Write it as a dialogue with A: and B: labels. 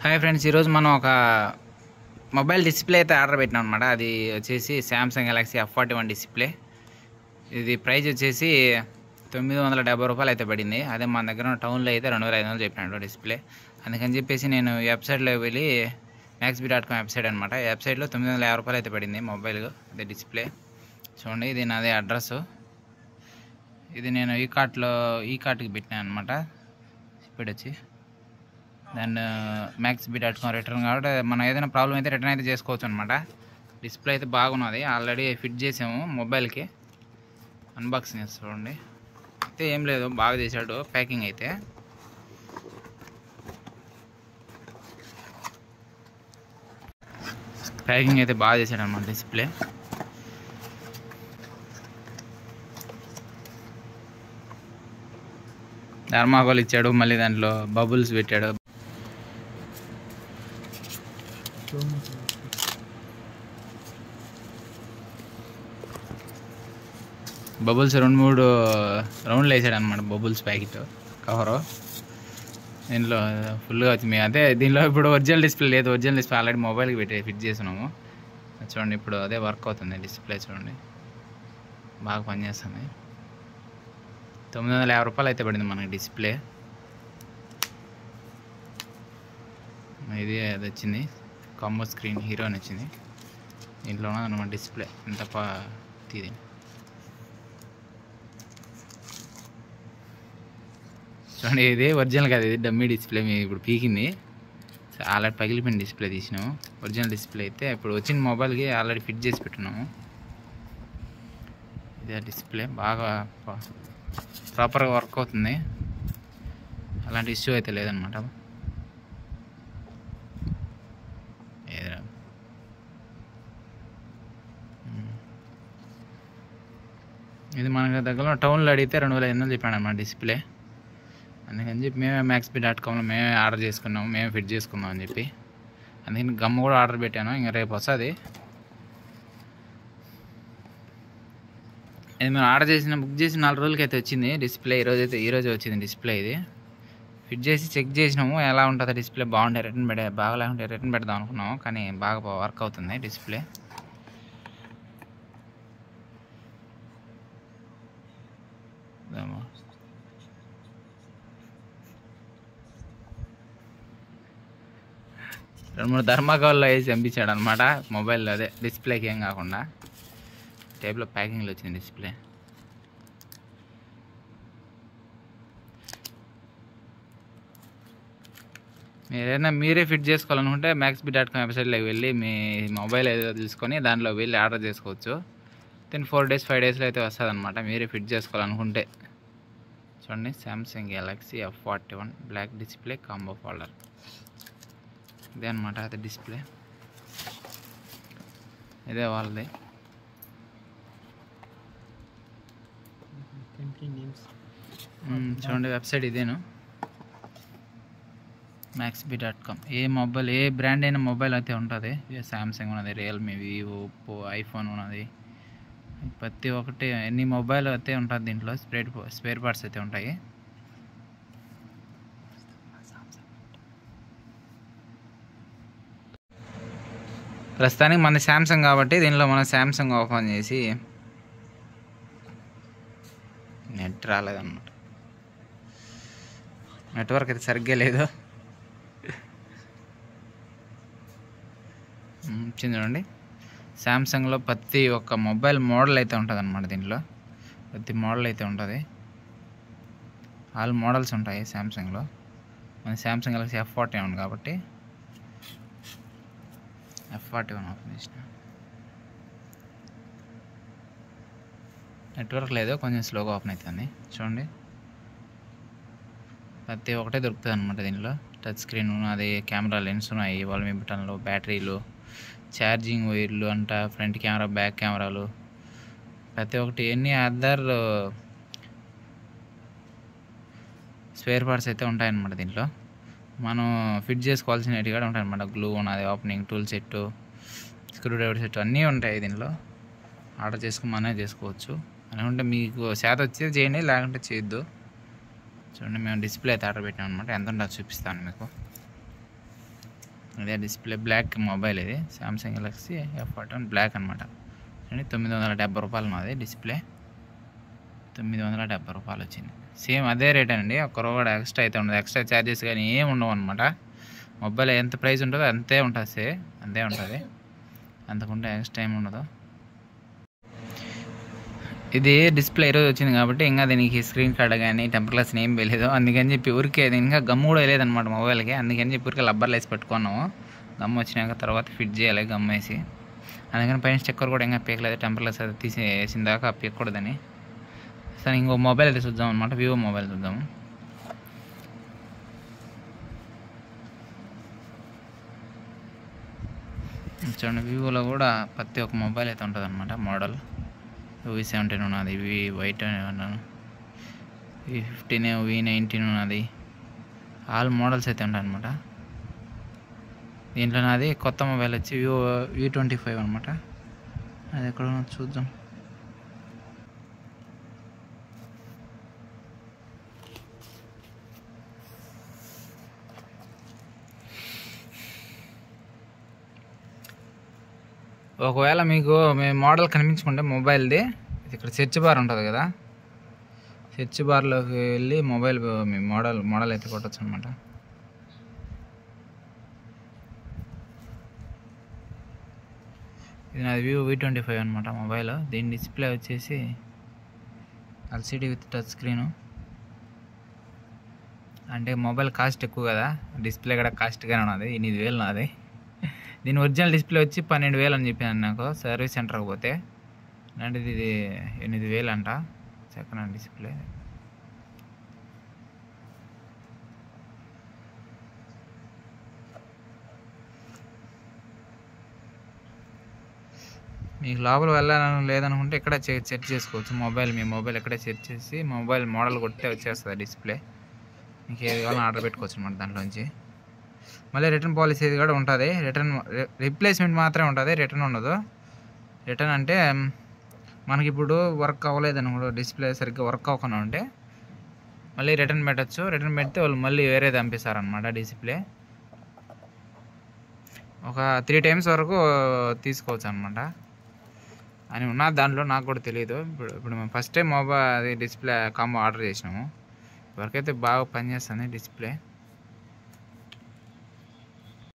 A: Hi friends, ఈరోజు మనం ఒక మొబైల్ డిస్ప్లే అయితే ఆర్డర్ పెట్టినాం అనమాట. అది వచ్చేసి శాంసంగ్ గెలాక్సీ F41 డిస్ప్లే. ఇది ప్రైస్ వచ్చేసి 970 రూపాయలు అయితే పడింది. అదే మన దగ్గర టౌన్లో అయితే 2500 చెప్పినాడు డిస్ప్లే. అందుకని చెప్పేసి నేను వెబ్సైట్లోకి వెళ్ళి maxbee.com వెబ్సైట్ అనమాట. ఈ వెబ్సైట్లో 950 రూపాయలు అయితే పడింది మొబైల్ అదే డిస్ప్లే. చూడండి, ఇది నాదే అడ్రస్. ఇది నేను ఈ కార్ట్కి పెట్టినాను అనమాట. స్పీడ్ వచ్చి దాన్ని maxbee.com రిటర్న్ కాబట్టి మనం ఏదైనా ప్రాబ్లం అయితే రిటర్న్ అయితే చేసుకోవచ్చు అనమాట. డిస్ప్లే అయితే బాగున్నది, ఆల్రెడీ ఫిట్ చేసాము మొబైల్కి. అన్బాక్సింగ్ చేసి చూడండి. అయితే ఏం లేదు, బాగా చేశాడు ప్యాకింగ్ అయితే. ప్యాకింగ్ అయితే బాగా చేశాడు అనమాట డిస్ప్లే. థర్మాకోల్ ఇచ్చాడు, మళ్ళీ దాంట్లో బబుల్స్ పెట్టాడు. బబుల్స్ 2-3 రౌండ్లు వేసాడు అనమాట. బబుల్స్ ప్యాకెట్ కవరు దీంట్లో ఫుల్గా వచ్చింది. అదే దీనిలో ఇప్పుడు ఒరిజినల్ డిస్ప్లే లేదు, ఒరిజినల్ డిస్ప్లే ఆల్రెడీ మొబైల్కి ఫిట్ చేసినాము. చూడండి, ఇప్పుడు అదే వర్క్ అవుతుంది డిస్ప్లే. చూడండి, బాగా పనిచేస్తుంది. 950 రూపాయలు అయితే పడింది మనకి డిస్ప్లే. ఇది అది వచ్చింది కాంబో స్క్రీన్ హీరో అని వచ్చింది. దీంట్లో ఉన్నదన్నమాట డిస్ప్లే. ఎంత తీది చూడండి, ఇది ఒరిజినల్ కాదు, ఇది డమ్మీ డిస్ప్లే. మేము ఇప్పుడు పీకింది, ఆల్రెడీ పగిలిపోయిన డిస్ప్లే తీసినాము. ఒరిజినల్ డిస్ప్లే అయితే ఇప్పుడు వచ్చిన మొబైల్కి ఆల్రెడీ ఫిట్ చేసి పెట్టున్నాము. ఇదే డిస్ప్లే బాగా ప్రాపర్గా వర్క్ అవుతుంది, అలాంటి ఇష్యూ అయితే లేదనమాట. ఇది మనకి దగ్గరలో టౌన్లో అడిగితే 2500 చెప్పాను అన్నమాట డిస్ప్లే. అందుకని చెప్పి మేమే maxbee.comలో మేమే ఆర్డర్ చేసుకున్నాము, మేమే ఫిట్ చేసుకున్నాం అని చెప్పి. అందుకని గమ్ కూడా ఆర్డర్ పెట్టాను, ఇంకా రేపు వస్తుంది. ఇది మేము ఆర్డర్ బుక్ చేసిన 4 రోజులకి అయితే వచ్చింది డిస్ప్లే. ఈరోజు వచ్చింది డిస్ప్లే. ఇది ఫిట్ చేసి చెక్ చేసినాము, ఎలా ఉంటుందో డిస్ప్లే. బాగుంటే రిటర్న్ పెడదాం అనుకున్నాము, కానీ బాగా వర్క్ అవుతుంది డిస్ప్లే. రెండు మూడు ధర్మాకోల్లో వేసి పంపించాడు అనమాట మొబైల్లో. అదే డిస్ప్లేకి ఏం కాకుండా టైప్లో ప్యాకింగ్లో వచ్చింది డిస్ప్లే. మీరే ఫిట్ చేసుకోవాలనుకుంటే maxbee.com వెబ్సైట్లోకి వెళ్ళి మీ మొబైల్ ఏదో తీసుకొని దాంట్లో వెళ్ళి ఆర్డర్ చేసుకోవచ్చు. 4 days 5 daysలో అయితే వస్తుంది అనమాట, మీరే ఫిట్ చేసుకోవాలనుకుంటే. చూడండి, Samsung Galaxy F41 black display combo folder. ఇదే అనమాట అది డిస్ప్లే, ఇదే వాళ్ళది. చూడండి, వెబ్సైట్ ఇదేను, maxbee.com. ఏ బ్రాండ్ అయినా మొబైల్ అయితే ఉంటుంది. శాంసంగ్ ఉన్నది, రియల్మీ, వివో, ఒప్పో, ఐఫోన్ ఉన్నది. ప్రతి ఒక్కటి ఎన్ని మొబైల్ అయితే ఉంటుంది దీంట్లో. స్పేర్ పార్ట్స్ అయితే ఉంటాయి. ప్రస్తుతానికి మన శాంసంగ్ కాబట్టి దీనిలో మనం శాంసంగ్ ఓపెన్ చేసి, నెట్ రాలేదన్నమాట, నెట్వర్క్ అయితే సరిగ్గా లేదు. చూడండి, శాంసంగ్లో ప్రతి ఒక్క మొబైల్ మోడల్ అయితే ఉంటుంది అనమాట. దీంట్లో ప్రతి మోడల్ అయితే ఉంటుంది, ఆల్ మోడల్స్ ఉంటాయి శాంసంగ్లో. మన శాంసంగ్ గెలాక్సీ F41 కాబట్టి F41 ఓపెన్ చేసిన. నెట్వర్క్ లేదు, కొంచెం స్లోగా ఓపెన్ అవుతుంది. చూడండి, ప్రతి ఒక్కటే దొరుకుతుంది అనమాట దీనిలో. టచ్ స్క్రీన్ ఉన్నది, కెమెరా లెన్స్ ఉన్నాయి, వాల్యూమ్ బటన్లు, బ్యాటరీలు, ఛార్జింగ్ వైర్లు అంట, ఫ్రంట్ కెమెరా, బ్యాక్ కెమెరాలు, ప్రతి ఒక్కటి ఎన్ని అదర్ స్పేర్ పార్ట్స్ అయితే ఉంటాయన్నమాట దీంట్లో. మనం ఫిట్ చేసుకోవాల్సినవి కూడా ఉంటాయన్నమాట. గ్లూ ఉన్నది, opening tool set, screw driver set అన్నీ ఉంటాయి దీనిలో. ఆర్డర్ చేసుకుని మనమే చేసుకోవచ్చు అనుకుంటే, మీకు శాతం వచ్చేది చేయండి, లేకుంటే చేయొద్దు. చూడండి, మేము డిస్ప్లే అయితే ఆర్డర్ పెట్టాం అనమాట. ఎంత ఉంటుందో చూపిస్తాను మీకు. ఇదే డిస్ప్లే బ్లాక్ మొబైల్ ఇది సామ్సంగ్ గెలాక్సీ F41 బ్లాక్ అనమాట. అండి 970 రూపాయలు ఉన్నది డిస్ప్లే. 970 రూపాయలు వచ్చింది. సేమ్ అదే రేట్ అండి, ఒక్క రూపాయి కూడా ఎక్స్ట్రా అయితే ఉండదు. ఎక్స్ట్రా ఛార్జెస్ కానీ ఏమి ఉండవు అనమాట. మొబైల్ ఎంత ప్రైస్ ఉంటుందో అంతే ఉంటుంది, అంతే ఉంటుంది, అంతకుంటే ఎక్స్ట్రా ఏమి ఉండదు. ఇది డిస్ప్లే ఈరోజు వచ్చింది కాబట్టి ఇంకా దీనికి స్క్రీన్ కార్డ్ కానీ టెంపర్ గ్లాస్ ఏం వేయలేదు. అందుకని చెప్పి ఊరికే ఇంకా గమ్ కూడా వేయలేదన్నమాట మొబైల్కి. అందుకని చెప్పి ఊరికే రబ్బర్లు వేసి పెట్టుకున్నాము. గమ్ వచ్చినాక తర్వాత ఫిట్ చేయాలి గమ్ వేసి. అందుకని పైన స్టిక్కర్ కూడా ఇంకా పీకలేదు. టెంపర్ గ్లాస్ అది తీసి వేసిన దాకా పీకకూడదని. సరే ఇంకో మొబైల్ అయితే చూద్దాం అనమాట, వివో మొబైల్ చూద్దాము. చూడండి, వివోలో కూడా ప్రతి ఒక్క మొబైల్ అయితే ఉంటుంది అనమాట. మోడల్ V17 ఉన్నది, V8 ఉన్నాను, V15, V19 ఉన్నది. ఆల్ మోడల్స్ అయితే ఉంటాయి అనమాట. దీంట్లో నాది కొత్త మొబైల్ వచ్చి వివో V25 అనమాట. అది ఎక్కడ చూద్దాం. ఒకవేళ మీకు మీ మోడల్ కనిపించుకుంటే మొబైల్ది ఇక్కడ సెర్చ్ బార్ ఉంటుంది కదా, సెర్చ్ బార్లోకి వెళ్ళి మొబైల్ మీ మోడల్ అయితే కొట్టచ్చు అనమాట. ఇది నాది వివో V25 అనమాట మొబైల్. దీని డిస్ప్లే వచ్చేసి LCD విత్ టచ్ స్క్రీను. అంటే మొబైల్ కాస్ట్ ఎక్కువ కదా, డిస్ప్లే కూడా కాస్ట్గానే ఉన్నది. 8,000 నాది. దీని ఒరిజినల్ డిస్ప్లే వచ్చి 12,000 అని చెప్పాను నాకు సర్వీస్ సెంటర్కి పోతే. అలాంటిది ఇది 8,000 అంట సెకండ్ హ్యాండ్ డిస్ప్లే. మీకు లోపల వెళ్ళాలని లేదనుకుంటే ఇక్కడ సెర్చ్ చేసుకోవచ్చు మొబైల్. మీ మొబైల్ ఎక్కడే సెర్చ్ చేసి మొబైల్ మోడల్ కొట్టే వచ్చేస్తుంది డిస్ప్లే. మీకు ఏది కావాలని ఆర్డర్ పెట్టుకోవచ్చు అనమాట దాంట్లోంచి. మళ్ళీ రిటర్న్ పాలసీ కూడా ఉంటుంది. రీప్లేస్మెంట్ మాత్రమే ఉంటుంది, రిటర్న్ ఉండదు. రిటర్న్ అంటే మనకి ఇప్పుడు వర్క్ అవ్వలేదు అనుకో, డిస్ప్లే సరిగ్గా వర్క్ అవ్వకుండా ఉంటే మళ్ళీ రిటర్న్ పెట్టచ్చు. రిటర్న్ పెడితే వాళ్ళు మళ్ళీ వేరేది పంపిస్తారనమాట డిస్ప్లే. ఒక 3 times వరకు తీసుకోవచ్చు అనమాట అని ఉన్నది దాంట్లో. నాకు కూడా తెలియదు. ఇప్పుడు మేము ఫస్ట్ టైం మొబైల్ అది డిస్ప్లే కాంబో ఆర్డర్ చేసినాము. ఇవరకైతే బాగా పనిచేస్తుంది డిస్ప్లే.